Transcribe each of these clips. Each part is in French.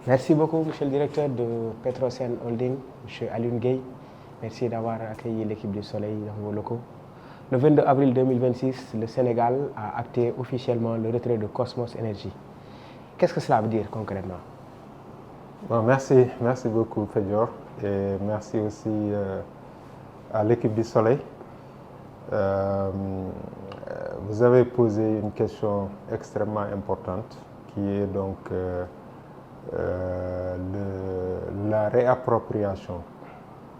Merci beaucoup, monsieur le directeur de Petrosen Holding, monsieur Alioune Gueye. Merci d'avoir accueilli l'équipe du Soleil dans vos locaux. Le 22 avril 2026, le Sénégal a acté officiellement le retrait de Cosmos Energy. Qu'est-ce que cela veut dire concrètement? Bon, merci beaucoup Fédior et merci aussi à l'équipe du Soleil. Vous avez posé une question extrêmement importante qui est donc la réappropriation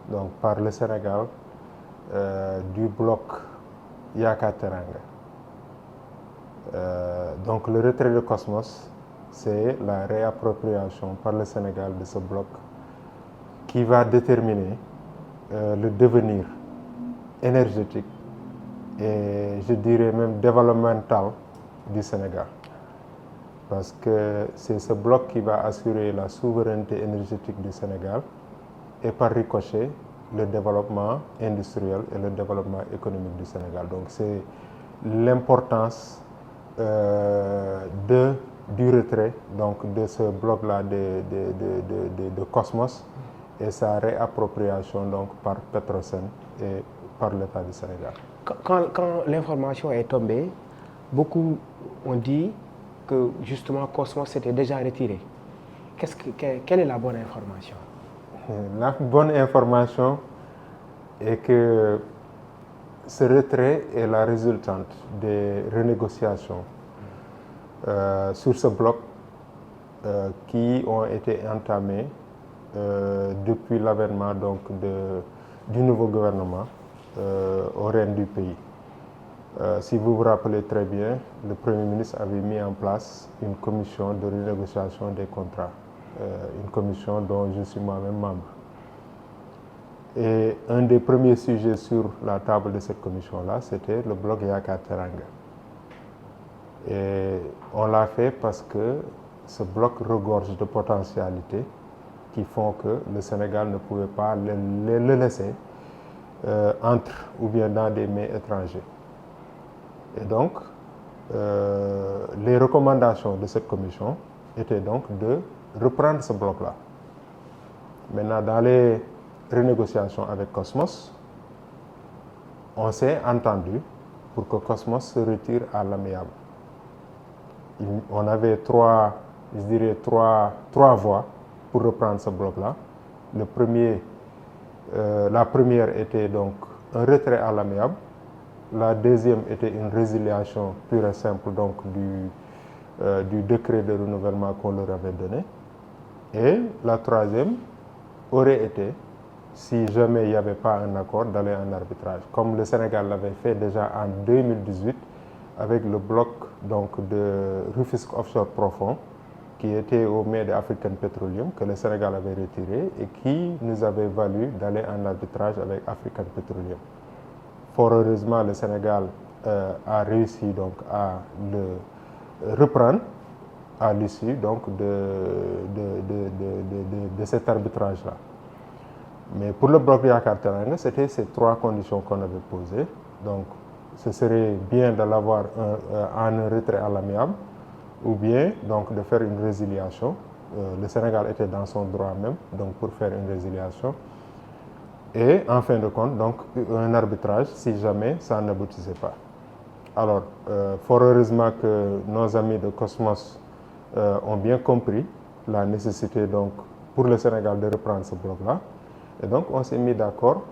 donc, par le Sénégal du bloc Yaakaar Teranga. Donc le retrait de Cosmos, c'est la réappropriation par le Sénégal de ce bloc qui va déterminer le devenir énergétique et je dirais même développemental du Sénégal. Parce que c'est ce bloc qui va assurer la souveraineté énergétique du Sénégal et par ricochet le développement industriel et le développement économique du Sénégal. Donc c'est l'importance du retrait donc, de ce bloc-là de Cosmos et sa réappropriation donc, par Petrosen et par l'État du Sénégal. Quand l'information est tombée, beaucoup ont dit que justement Cosmos s'était déjà retiré. Quelle est la bonne information? La bonne information est que ce retrait est la résultante des renégociations sur ce bloc qui ont été entamées depuis l'avènement donc du nouveau gouvernement au règne du pays. Si vous vous rappelez très bien, le Premier ministre avait mis en place une commission de renégociation des contrats, une commission dont je suis moi-même membre. Et un des premiers sujets sur la table de cette commission-là, c'était le bloc Yaakaar Teranga. Et on l'a fait parce que ce bloc regorge de potentialités qui font que le Sénégal ne pouvait pas le laisser entre ou bien dans des mains étrangères. Et donc, les recommandations de cette commission étaient donc de reprendre ce bloc-là. Maintenant, dans les renégociations avec Cosmos, on s'est entendu pour que Cosmos se retire à l'amiable. On avait trois voies pour reprendre ce bloc-là. La première était donc un retrait à l'amiable. La deuxième était une résiliation pure et simple donc, du décret de renouvellement qu'on leur avait donné. Et la troisième aurait été, si jamais il n'y avait pas un accord, d'aller en arbitrage, comme le Sénégal l'avait fait déjà en 2018 avec le bloc donc, de Rufisque Offshore Profond qui était aux mains de African Petroleum, que le Sénégal avait retiré et qui nous avait valu d'aller en arbitrage avec African Petroleum. Fort heureusement, le Sénégal a réussi donc, à le reprendre à l'issue donc, de cet arbitrage-là. Mais pour le bloc Yaakaar Teranga, c'était ces trois conditions qu'on avait posées. Donc, ce serait bien de l'avoir en un retrait à l'amiable ou bien donc, de faire une résiliation. Le Sénégal était dans son droit même donc, pour faire une résiliation. Et en fin de compte, donc, un arbitrage si jamais ça n'aboutissait pas. Alors, fort heureusement que nos amis de Cosmos ont bien compris la nécessité donc, pour le Sénégal de reprendre ce bloc-là. Et donc, on s'est mis d'accord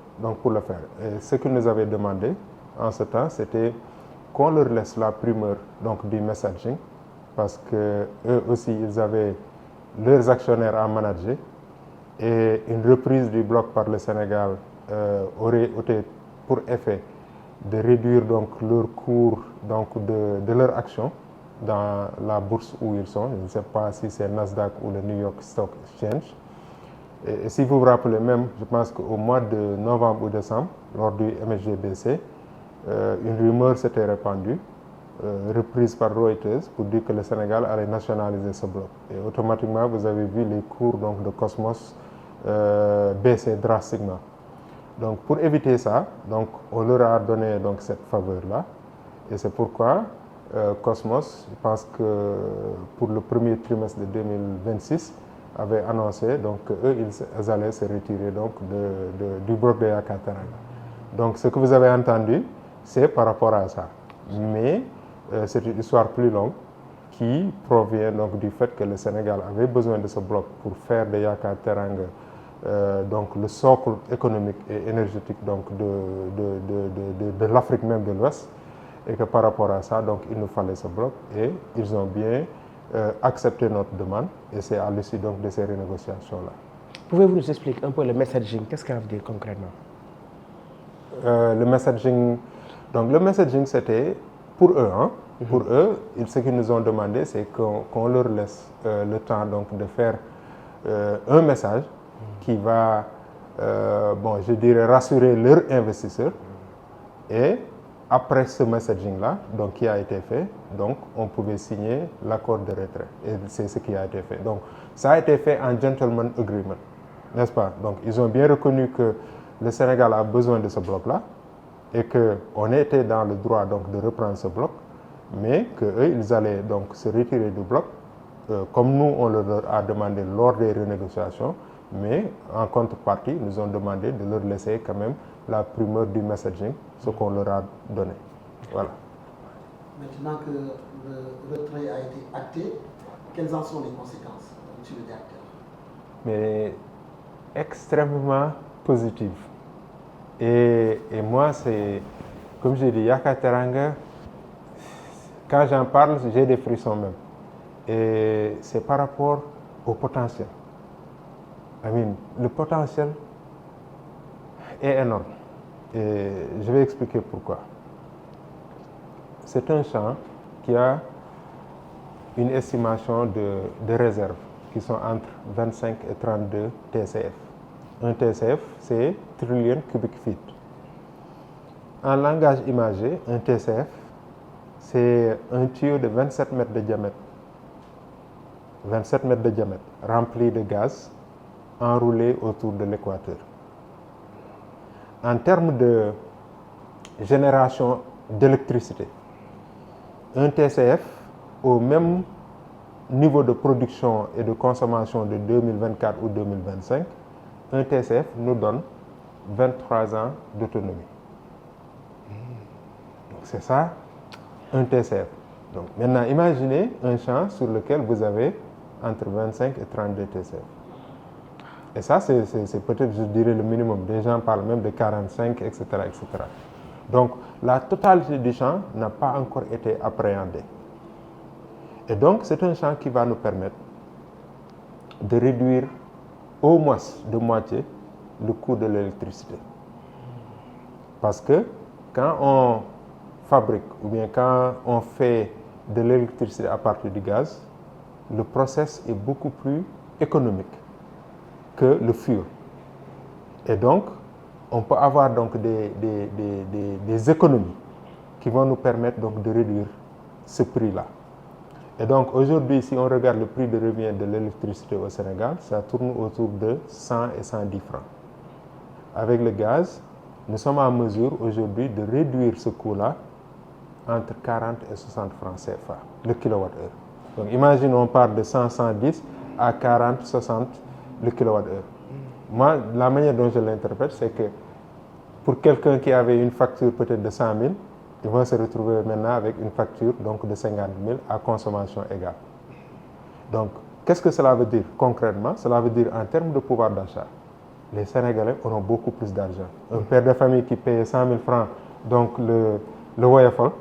pour le faire. Et ce qu'ils nous avaient demandé en ce temps, c'était qu'on leur laisse la primeur donc, du messaging, parce qu'eux aussi, ils avaient leurs actionnaires à manager. Et une reprise du bloc par le Sénégal aurait été pour effet de réduire donc, leur cours donc, de leur action dans la bourse où ils sont. Je ne sais pas si c'est Nasdaq ou le New York Stock Exchange. Et si vous vous rappelez même, je pense qu'au mois de novembre ou décembre, lors du MSGBC, une rumeur s'était répandue, reprise par Reuters, pour dire que le Sénégal allait nationaliser ce bloc. Et automatiquement, vous avez vu les cours donc, de Cosmos baisser drastiquement. Donc, pour éviter ça, donc, on leur a donné donc, cette faveur-là. Et c'est pourquoi Cosmos, je pense que pour le premier trimestre de 2026, avaient annoncé donc qu'eux, ils allaient se retirer donc du bloc de Yaakaar Teranga. Donc ce que vous avez entendu, c'est par rapport à ça. Mais c'est une histoire plus longue qui provient donc du fait que le Sénégal avait besoin de ce bloc pour faire de Yaakaar Teranga donc le socle économique et énergétique donc de l'Afrique même de l'Ouest, et que par rapport à ça, donc il nous fallait ce bloc, et ils ont bien accepté notre demande, et c'est à l'issue donc de ces renégociations-là. Pouvez-vous nous expliquer un peu le messaging? Qu'est-ce que ça veut dire concrètement? Le messaging, donc le messaging c'était pour eux, hein. Pour eux, ce qu'ils nous ont demandé, c'est qu'on leur laisse le temps donc de faire un message qui va, bon, je dirais, rassurer leurs investisseurs. Et après ce messaging-là, donc qui a été fait, donc on pouvait signer l'accord de retrait. Et c'est ce qui a été fait. Donc ça a été fait en gentleman agreement, n'est-ce pas? Donc ils ont bien reconnu que le Sénégal a besoin de ce bloc-là et qu'on était dans le droit donc de reprendre ce bloc, mais qu'eux, ils allaient donc se retirer du bloc, comme nous, on leur a demandé lors des renégociations, mais en contrepartie, ils nous ont demandé de leur laisser quand même la primeur du messaging, ce qu'on leur a donné. Voilà. Maintenant que le retrait a été acté, quelles en sont les conséquences, monsieur le directeur? Mais extrêmement positives. Et moi, c'est, comme j'ai dit, Yaakaar Teranga, quand j'en parle, j'ai des frissons même. Et c'est par rapport au potentiel. Le potentiel est énorme. Et je vais expliquer pourquoi. C'est un champ qui a une estimation de réserve qui sont entre 25 et 32 TCF. Un TCF, c'est trillion cubic feet. En langage imagé, un TCF, c'est un tuyau de 27 mètres de diamètre. 27 mètres de diamètre, rempli de gaz, enroulé autour de l'équateur. En termes de génération d'électricité, un TCF, au même niveau de production et de consommation de 2024 ou 2025, un TCF nous donne 23 ans d'autonomie. Donc c'est ça, un TCF. Donc maintenant, imaginez un champ sur lequel vous avez entre 25 et 32 TCF. Et ça, c'est peut-être, je dirais, le minimum. Des gens parlent même de 45, etc., etc. Donc, la totalité du champ n'a pas encore été appréhendée. Et donc, c'est un champ qui va nous permettre de réduire au moins de moitié le coût de l'électricité. Parce que quand on fabrique ou bien quand on fait de l'électricité à partir du gaz, le process est beaucoup plus économique que le fuel. Et donc, on peut avoir donc des économies qui vont nous permettre donc de réduire ce prix-là. Et donc, aujourd'hui, si on regarde le prix de revient de l'électricité au Sénégal, ça tourne autour de 100 et 110 francs. Avec le gaz, nous sommes en mesure aujourd'hui de réduire ce coût-là entre 40 et 60 francs CFA, le kilowattheure. Donc, imagine, on part de 100, 110 à 40, 60 le kilowattheure. Moi, la manière dont je l'interprète, c'est que pour quelqu'un qui avait une facture peut-être de 100 000, ils vont se retrouver maintenant avec une facture donc de 50 000 à consommation égale. Donc, qu'est-ce que cela veut dire concrètement? Cela veut dire en termes de pouvoir d'achat, les Sénégalais auront beaucoup plus d'argent. Un père de famille qui paye 100 000 francs, donc le Woyofol,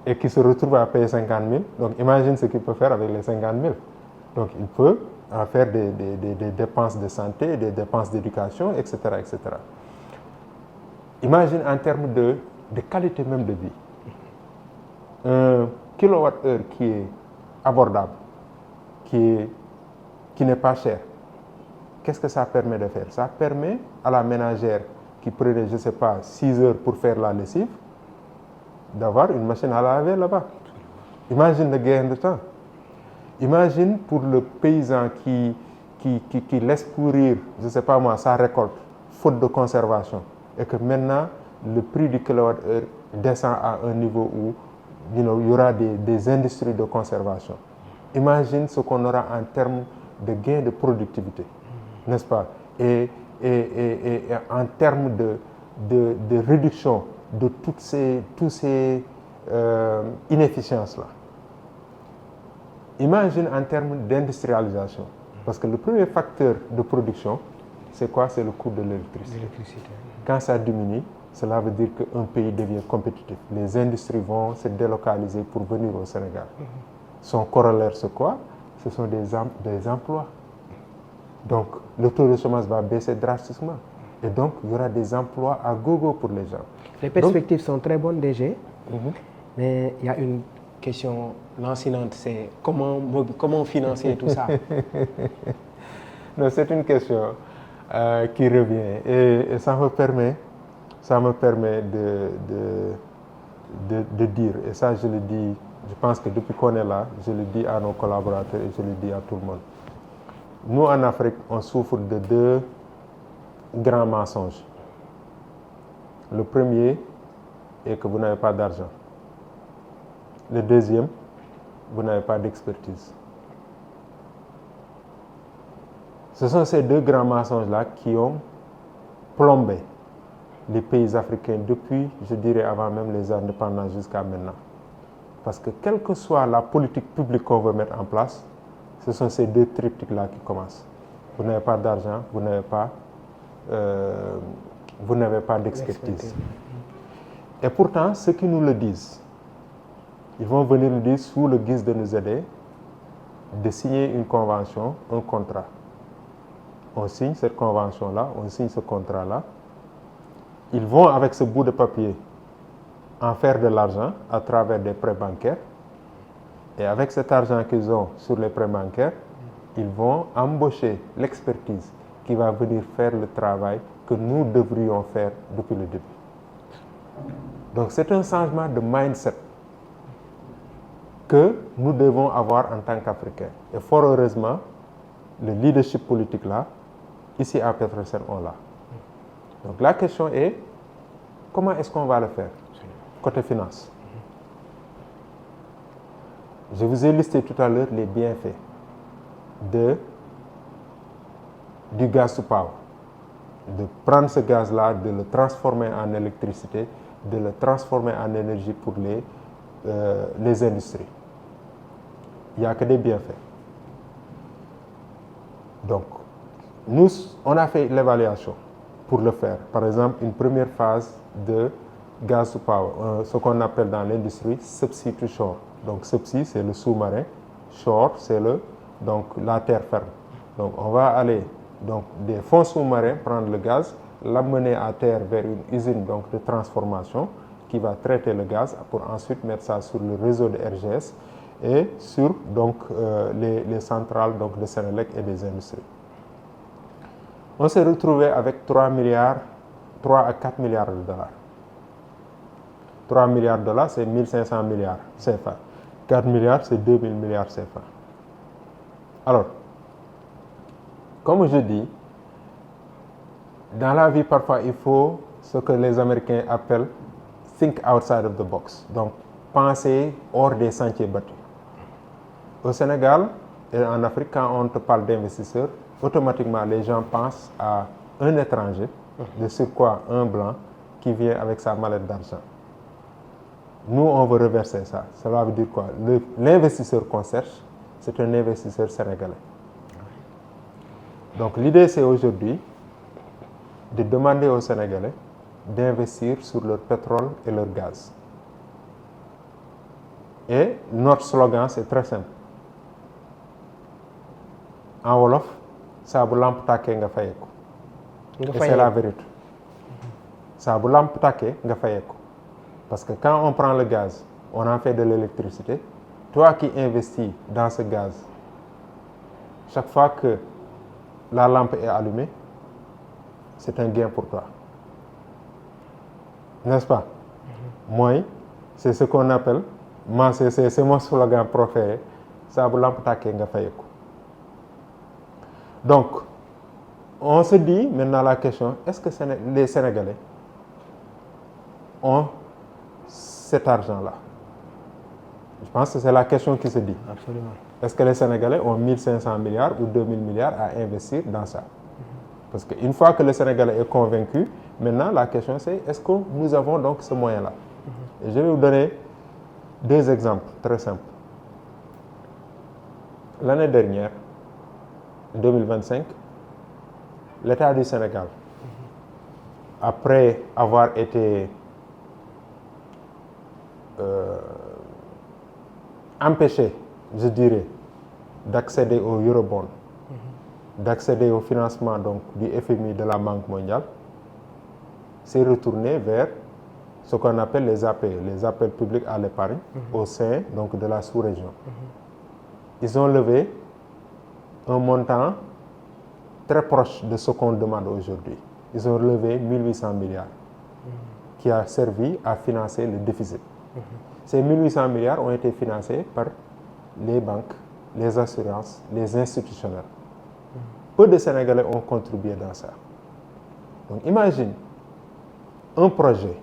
et qui se retrouve à payer 50 000, donc imagine ce qu'il peut faire avec les 50 000. Donc, il peut en faire des dépenses de santé, des dépenses d'éducation, etc., etc. Imagine en termes de qualité même de vie. Un kilowattheure qui est abordable, qui n'est pas cher, qu'est-ce que ça permet de faire? Ça permet à la ménagère qui prenait, je ne sais pas, 6 heures pour faire la lessive, d'avoir une machine à laver là-bas. Imagine le gain de temps. Imagine pour le paysan qui laisse pourrir, je ne sais pas moi, sa récolte, faute de conservation, et que maintenant, le prix du kilowattheure descend à un niveau où il y aura des industries de conservation. Imagine ce qu'on aura en termes de gain de productivité, n'est-ce pas? Et en termes de réduction de tous ces inefficiences-là. Imagine en termes d'industrialisation, parce que le premier facteur de production, c'est quoi? C'est le coût de l'électricité. Quand ça diminue, cela veut dire qu'un pays devient compétitif. Les industries vont se délocaliser pour venir au Sénégal. Son corollaire, c'est quoi? Ce sont des emplois. Donc, le taux de chômage va baisser drastiquement. Et donc, il y aura des emplois à gogo pour les gens. Les perspectives sont très bonnes, DG. Mais il y a une question lancinante, c'est comment financer tout ça? Non, c'est une question qui revient. Et ça me permet de dire, et ça je le dis, je pense que depuis qu'on est là, je le dis à nos collaborateurs et je le dis à tout le monde. Nous, en Afrique, on souffre de deux grands mensonges. Le premier est que vous n'avez pas d'argent. Le deuxième, vous n'avez pas d'expertise. Ce sont ces deux grands mensonges-là qui ont plombé les pays africains depuis, je dirais, avant même les indépendances jusqu'à maintenant. Parce que quelle que soit la politique publique qu'on veut mettre en place, ce sont ces deux triptyques-là qui commencent. Vous n'avez pas d'argent, vous n'avez pas d'expertise. Et pourtant, ceux qui nous le disent, ils vont venir nous dire sous le guise de nous aider, de signer une convention, un contrat. On signe cette convention-là, on signe ce contrat-là. Ils vont, avec ce bout de papier, en faire de l'argent à travers des prêts bancaires. Et avec cet argent qu'ils ont sur les prêts bancaires, ils vont embaucher l'expertise qui va venir faire le travail que nous devrions faire depuis le début. Donc c'est un changement de mindset que nous devons avoir en tant qu'Africains. Et fort heureusement, le leadership politique là, ici à Petrosen, on l'a. Donc la question est, comment est-ce qu'on va le faire côté finance? Je vous ai listé tout à l'heure les bienfaits du gaz to power. De prendre ce gaz-là, de le transformer en électricité, de le transformer en énergie pour les industries. Il n'y a que des bienfaits. Donc, nous, on a fait l'évaluation pour le faire. Par exemple, une première phase de gaz to power, ce qu'on appelle dans l'industrie subsea to shore. Donc, subsea, c'est le sous-marin. Shore, c'est la terre ferme. Donc, on va aller des fonds sous-marins, prendre le gaz, l'amener à terre vers une usine de transformation qui va traiter le gaz pour ensuite mettre ça sur le réseau de RGS et sur les centrales de Senelec et des industries. On s'est retrouvé avec 3 à 4 milliards de dollars. 3 milliards de dollars, c'est 1500 milliards CFA. 4 milliards, c'est 2000 milliards CFA. Alors, comme je dis, dans la vie, parfois, il faut ce que les Américains appellent think outside of the box. Donc, penser hors des sentiers battus. Au Sénégal et en Afrique, quand on te parle d'investisseurs, automatiquement, les gens pensent à un étranger, de surcroît un blanc, qui vient avec sa mallette d'argent. Nous, on veut reverser ça. Cela veut dire quoi? L'investisseur qu'on cherche, c'est un investisseur sénégalais. Donc, l'idée, c'est aujourd'hui de demander aux Sénégalais d'investir sur leur pétrole et leur gaz. Et notre slogan, c'est très simple. En Wolof, ça bu lamp tàkkee nga fayeeku. Et c'est la vérité. Ça bu lamp tàkkee nga fayeeku. Parce que quand on prend le gaz, on en fait de l'électricité. Toi qui investis dans ce gaz, chaque fois que la lampe est allumée, c'est un gain pour toi. N'est-ce pas? Moi, c'est ce qu'on appelle, c'est mon slogan préféré, ça bu lamp tàkkee nga fayeeku. Donc, on se dit maintenant la question, est-ce que les Sénégalais ont cet argent-là? Je pense que c'est la question qui se dit. Absolument. Est-ce que les Sénégalais ont 1500 milliards ou 2000 milliards à investir dans ça? Parce qu'une fois que le Sénégalais est convaincu, maintenant la question c'est est-ce que nous avons donc ce moyen-là? Et je vais vous donner 2 exemples très simples. L'année dernière, 2025, l'État du Sénégal, après avoir été empêché, je dirais, d'accéder au Eurobond, d'accéder au financement donc, du FMI de la Banque mondiale, s'est retourné vers ce qu'on appelle les APE, les appels publics à l'épargne, au sein donc, de la sous-région. Ils ont levé un montant très proche de ce qu'on demande aujourd'hui. Ils ont levé 1800 milliards, qui a servi à financer le déficit. Ces 1800 milliards ont été financés par les banques, les assurances, les institutionnels. Peu de Sénégalais ont contribué dans ça. Donc imagine un projet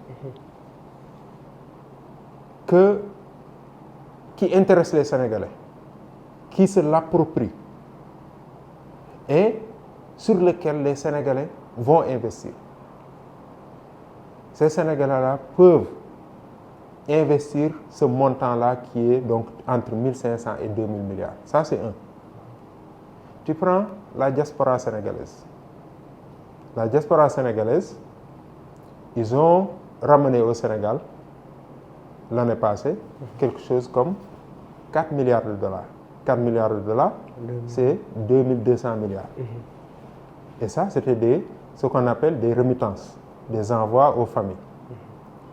qui intéresse les Sénégalais, qui se l'approprie et sur lequel les Sénégalais vont investir. Ces Sénégalais-là peuvent investir ce montant-là qui est donc entre 1500 et 2000 milliards. Ça, c'est un. Tu prends la diaspora sénégalaise. La diaspora sénégalaise, ils ont ramené au Sénégal, l'année passée, quelque chose comme 4 milliards de dollars. 4 milliards de dollars, c'est 2200 milliards. Et ça, c'était ce qu'on appelle des remittances, des envois aux familles.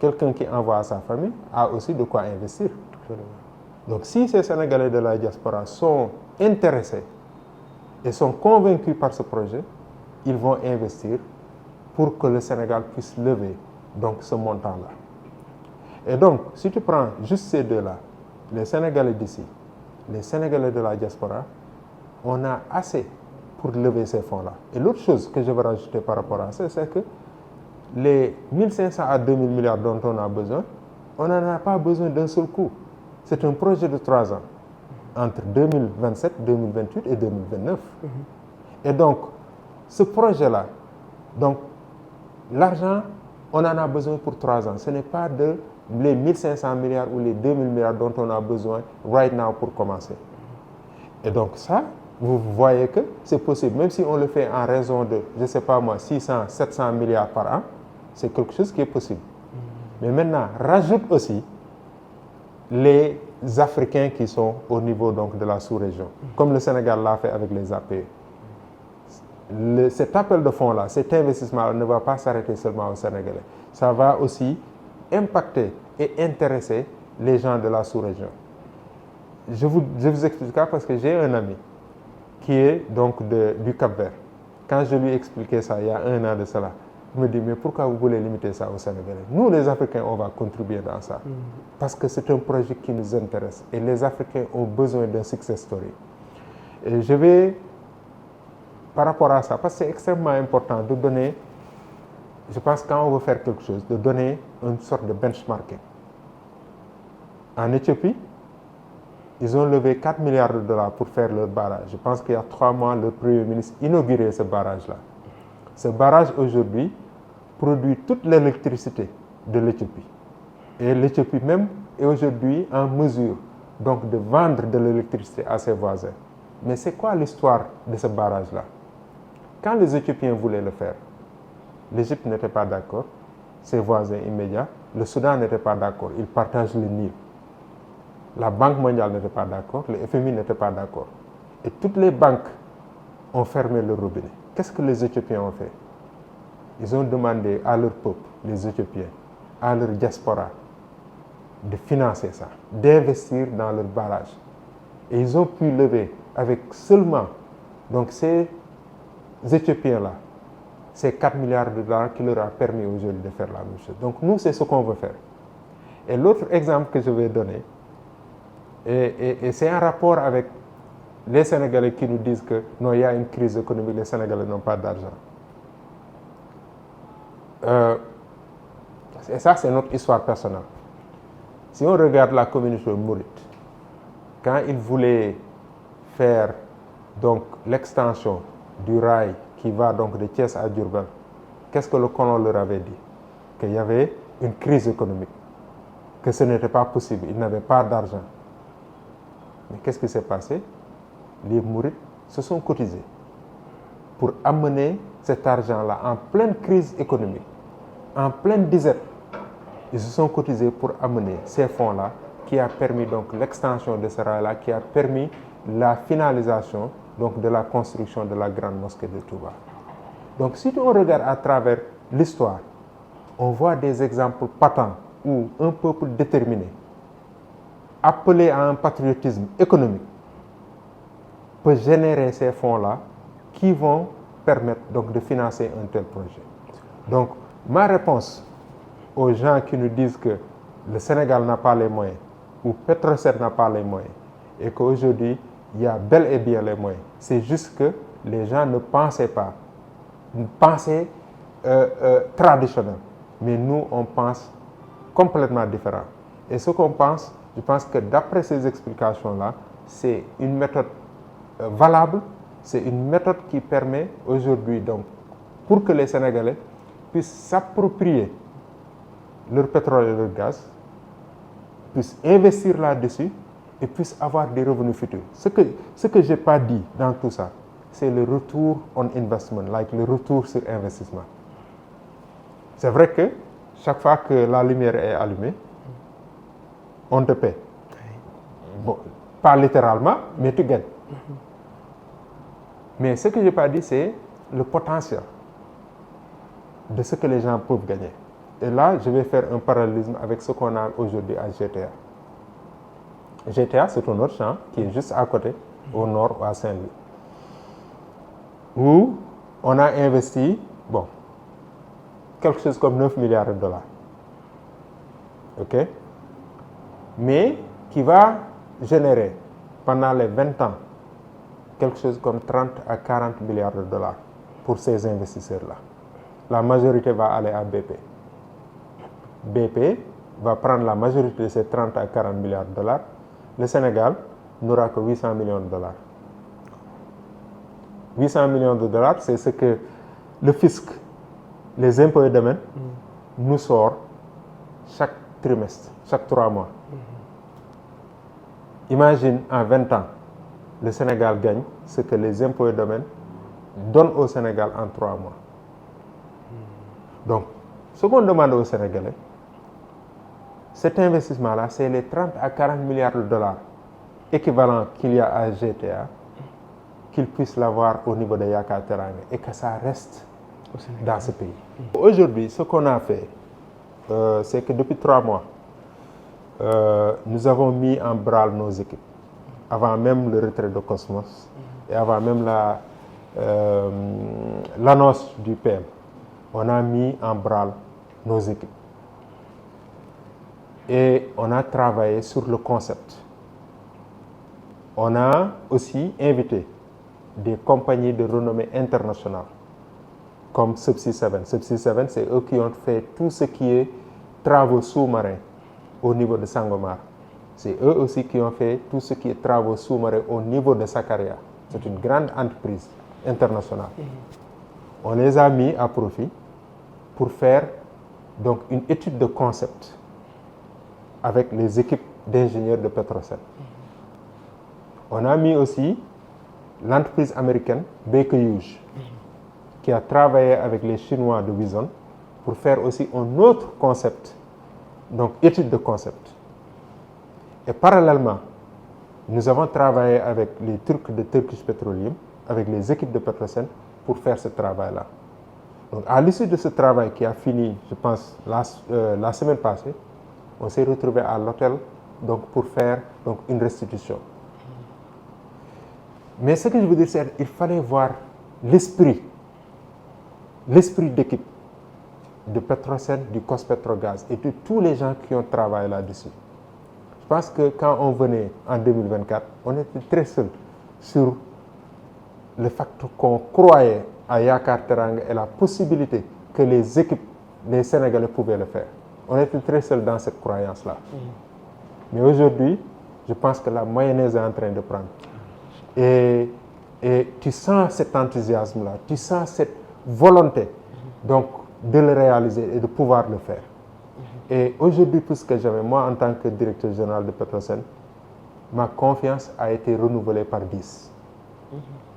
Quelqu'un qui envoie à sa famille a aussi de quoi investir. Donc si ces Sénégalais de la diaspora sont intéressés et sont convaincus par ce projet, ils vont investir pour que le Sénégal puisse lever donc, ce montant-là. Et donc, si tu prends juste ces deux-là, les Sénégalais d'ici, les Sénégalais de la diaspora, on a assez pour lever ces fonds-là. Et l'autre chose que je veux rajouter par rapport à ça, c'est que les 1500 à 2000 milliards dont on a besoin, on n'en a pas besoin d'un seul coup. C'est un projet de 3 ans, entre 2027, 2028 et 2029. Et donc, ce projet-là, donc, l'argent, on en a besoin pour 3 ans. Ce n'est pas les 1500 milliards ou les 2000 milliards dont on a besoin right now pour commencer. Et donc ça, vous voyez que c'est possible. Même si on le fait en raison de, je ne sais pas moi, 600, 700 milliards par an, c'est quelque chose qui est possible. Mais maintenant, rajoute aussi les Africains qui sont au niveau donc, de la sous-région, comme le Sénégal l'a fait avec les APE. Cet appel de fonds-là, cet investissement ne va pas s'arrêter seulement aux Sénégalais. Ça va aussi impacter et intéresser les gens de la sous-région. Je vous explique ça parce que j'ai un ami qui est donc du Cap-Vert. Quand je lui ai expliqué ça il y a 1 an de cela, il me dit, mais pourquoi vous voulez limiter ça aux Sénégalais? Nous, les Africains, on va contribuer dans ça. Parce que c'est un projet qui nous intéresse. Et les Africains ont besoin d'un success story. Et je vais, par rapport à ça, parce que c'est extrêmement important de donner, je pense quand on veut faire quelque chose, de donner une sorte de benchmarking. En Éthiopie, ils ont levé 4 milliards de dollars pour faire leur barrage. Je pense qu'il y a 3 mois, le Premier ministre inaugurait ce barrage-là. Ce barrage, aujourd'hui, produit toute l'électricité de l'Éthiopie. Et l'Éthiopie même est aujourd'hui en mesure donc, de vendre de l'électricité à ses voisins. Mais c'est quoi l'histoire de ce barrage-là? Quand les Éthiopiens voulaient le faire, l'Égypte n'était pas d'accord, ses voisins immédiats, le Soudan n'était pas d'accord, ils partagent le Nil. La Banque mondiale n'était pas d'accord, le FMI n'était pas d'accord. Et toutes les banques ont fermé le robinet. Qu'est-ce que les Éthiopiens ont fait? Ils ont demandé à leur peuple, les Éthiopiens, à leur diaspora, de financer ça, d'investir dans leur barrage. Et ils ont pu lever avec seulement donc, ces Éthiopiens-là, ces 4 milliards de dollars qui leur a permis aujourd'hui de faire la même chose. Donc nous, c'est ce qu'on veut faire. Et l'autre exemple que je vais donner, et c'est en rapport avec les Sénégalais qui nous disent que non, il y a une crise économique, les Sénégalais n'ont pas d'argent. Et ça, c'est notre histoire personnelle. Si on regarde la communauté mouride, quand ils voulaient faire donc l'extension du rail qui va donc de Thiès à Diourbel, qu'est-ce que le colon leur avait dit? Qu'il y avait une crise économique, que ce n'était pas possible, ils n'avaient pas d'argent. Mais qu'est-ce qui s'est passé? Les mourides se sont cotisés pour amener cet argent-là en pleine crise économique, en pleine disette. Ils se sont cotisés pour amener ces fonds-là qui a permis donc l'extension de ce rail-là, qui a permis la finalisation donc de la construction de la grande mosquée de Touba. Donc si on regarde à travers l'histoire, on voit des exemples patents où un peuple déterminé, appelé à un patriotisme économique, peut générer ces fonds-là qui vont permettre donc de financer un tel projet. Donc ma réponse aux gens qui nous disent que le Sénégal n'a pas les moyens ou Petrosen n'a pas les moyens et qu'aujourd'hui il y a bel et bien les moyens, c'est juste que les gens ne pensaient pas, pensaient traditionnel, mais nous on pense complètement différent. Et ce qu'on pense, je pense que d'après ces explications-là, c'est une méthode valable, c'est une méthode qui permet aujourd'hui donc pour que les Sénégalais puissent s'approprier leur pétrole et leur gaz, puissent investir là-dessus et puissent avoir des revenus futurs. Ce que je n'ai pas dit dans tout ça, c'est le retour on investment, le retour sur investissement. C'est vrai que chaque fois que la lumière est allumée, on te paie. Bon, pas littéralement, mais tu gagnes. Mais ce que je n'ai pas dit, c'est le potentiel de ce que les gens peuvent gagner. Et là, je vais faire un parallélisme avec ce qu'on a aujourd'hui à GTA. GTA, c'est un autre champ qui est juste à côté, au nord, à Saint-Louis, où on a investi, quelque chose comme 9 milliards de dollars. OK? Mais qui va générer, pendant les 20 ans, quelque chose comme 30 à 40 milliards de dollars pour ces investisseurs-là. La majorité va aller à BP. BP va prendre la majorité de ces 30 à 40 milliards de dollars. Le Sénégal n'aura que 800 millions de dollars. 800 millions de dollars, c'est ce que le fisc, les impôts et domaines, nous sort chaque trimestre, chaque 3 mois. Imagine, en 20 ans, le Sénégal gagne ce que les impôts et domaines donnent au Sénégal en 3 mois. Donc, ce qu'on demande aux Sénégalais, cet investissement-là, c'est les 30 à 40 milliards de dollars équivalents qu'il y a à GTA, qu'ils puissent l'avoir au niveau de Yaka Teranga et que ça reste dans ce pays. Aujourd'hui, ce qu'on a fait, c'est que depuis 3 mois, nous avons mis en branle nos équipes, avant même le retrait de Cosmos et avant même l'annonce du PM. On a mis en branle nos équipes. Et on a travaillé sur le concept. On a aussi invité des compagnies de renommée internationale, comme Subsea 7. Subsea 7, c'est eux qui ont fait tout ce qui est travaux sous-marins au niveau de Sangomar. C'est eux aussi qui ont fait tout ce qui est travaux sous-marins au niveau de Sakarya. C'est une grande entreprise internationale. On les a mis à profit pour faire donc une étude de concept avec les équipes d'ingénieurs de Petrosen. On a mis aussi l'entreprise américaine Baker Hughes qui a travaillé avec les Chinois de Wison pour faire aussi un autre concept, donc étude de concept. Et parallèlement, nous avons travaillé avec les Turcs de Turkish Petroleum, avec les équipes de Petrosen pour faire ce travail-là. Donc, à l'issue de ce travail qui a fini, je pense, la semaine passée, on s'est retrouvé à l'hôtel donc, pour faire donc, une restitution. Mais ce que je veux dire, c'est qu'il fallait voir l'esprit d'équipe de Petrosen, du COS-Petrogaz et de tous les gens qui ont travaillé là-dessus. Je pense que quand on venait en 2024, on était très seul sur le fait qu'on croyait à Yakar Teranga et la possibilité que les équipes, les Sénégalais pouvaient le faire. On était très seul dans cette croyance-là. Mais aujourd'hui, je pense que la mayonnaise est en train de prendre. Et tu sens cet enthousiasme-là, tu sens cette volonté donc, de le réaliser et de pouvoir le faire. Et aujourd'hui, plus que jamais, moi, en tant que directeur général de Petrosen, ma confiance a été renouvelée par 10.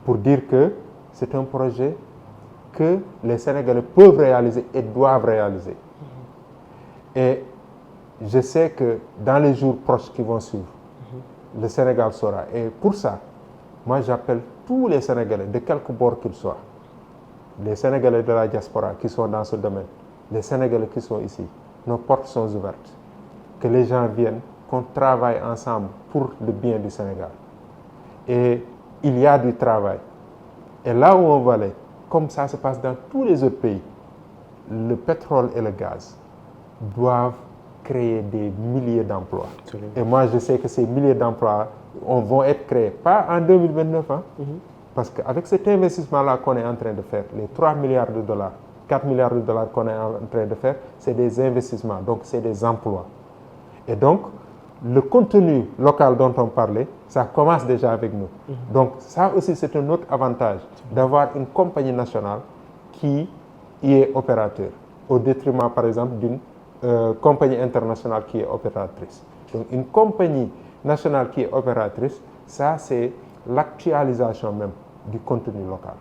Pour dire que c'est un projet que les Sénégalais peuvent réaliser et doivent réaliser. Et je sais que dans les jours proches qui vont suivre, le Sénégal saura. Et pour ça, moi j'appelle tous les Sénégalais, de quelque bord qu'ils soient, les Sénégalais de la diaspora qui sont dans ce domaine, les Sénégalais qui sont ici, nos portes sont ouvertes. Que les gens viennent, qu'on travaille ensemble pour le bien du Sénégal. Et il y a du travail. Et là où on va aller, comme ça se passe dans tous les autres pays, le pétrole et le gaz doivent créer des milliers d'emplois. Et moi, je sais que ces milliers d'emplois vont être créés, pas en 2029, hein, parce qu'avec cet investissement-là qu'on est en train de faire, les 3 milliards de dollars, 4 milliards de dollars qu'on est en train de faire, c'est des investissements, donc c'est des emplois. Et donc, le contenu local dont on parlait, ça commence déjà avec nous. Donc ça aussi, c'est un autre avantage d'avoir une compagnie nationale qui y est opérateur, au détriment, par exemple, d'une compagnie internationale qui est opératrice. Donc une compagnie nationale qui est opératrice, ça c'est l'actualisation même du contenu local.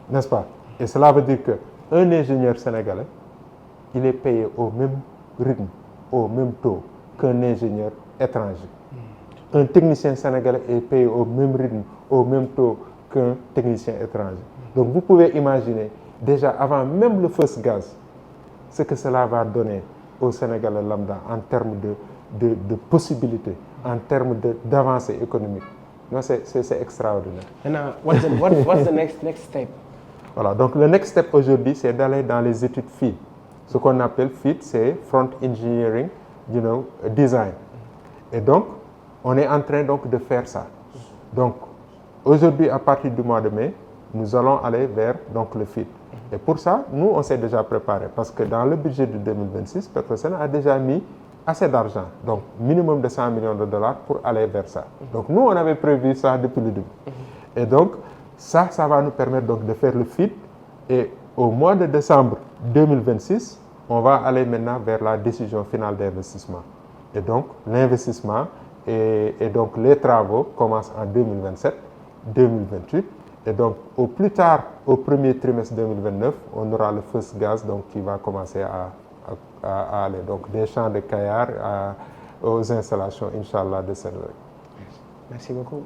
N'est-ce pas? Et cela veut dire qu'un ingénieur sénégalais, il est payé au même rythme, au même taux qu'un ingénieur étranger. Un technicien sénégalais est payé au même rythme, au même taux qu'un technicien étranger. Donc vous pouvez imaginer, déjà avant même le first gaz, ce que cela va donner au Sénégalais lambda en termes de possibilités, en termes d'avancée économique. Non, c'est extraordinaire. Maintenant, what's the next step? Voilà, donc le next step aujourd'hui, c'est d'aller dans les études FEED. Ce qu'on appelle FEED, c'est Front Engineering, Design. Et donc, on est en train donc de faire ça. Donc, aujourd'hui, à partir du mois de mai, nous allons aller vers donc, le FEED. Et pour ça, nous, on s'est déjà préparé parce que dans le budget de 2026, Petrosen a déjà mis assez d'argent, donc minimum de 100 millions de dollars pour aller vers ça. Donc, nous, on avait prévu ça depuis le début. Et donc, ça va nous permettre donc de faire le FEED. Et au mois de décembre 2026, on va aller maintenant vers la décision finale d'investissement. Et donc, l'investissement et donc les travaux commencent en 2027, 2028. Et donc, au plus tard, au premier trimestre 2029, on aura le first gaz donc, qui va commencer à aller. Donc, des champs de Kayar aux installations, Inch'Allah, de Senelec. Merci beaucoup.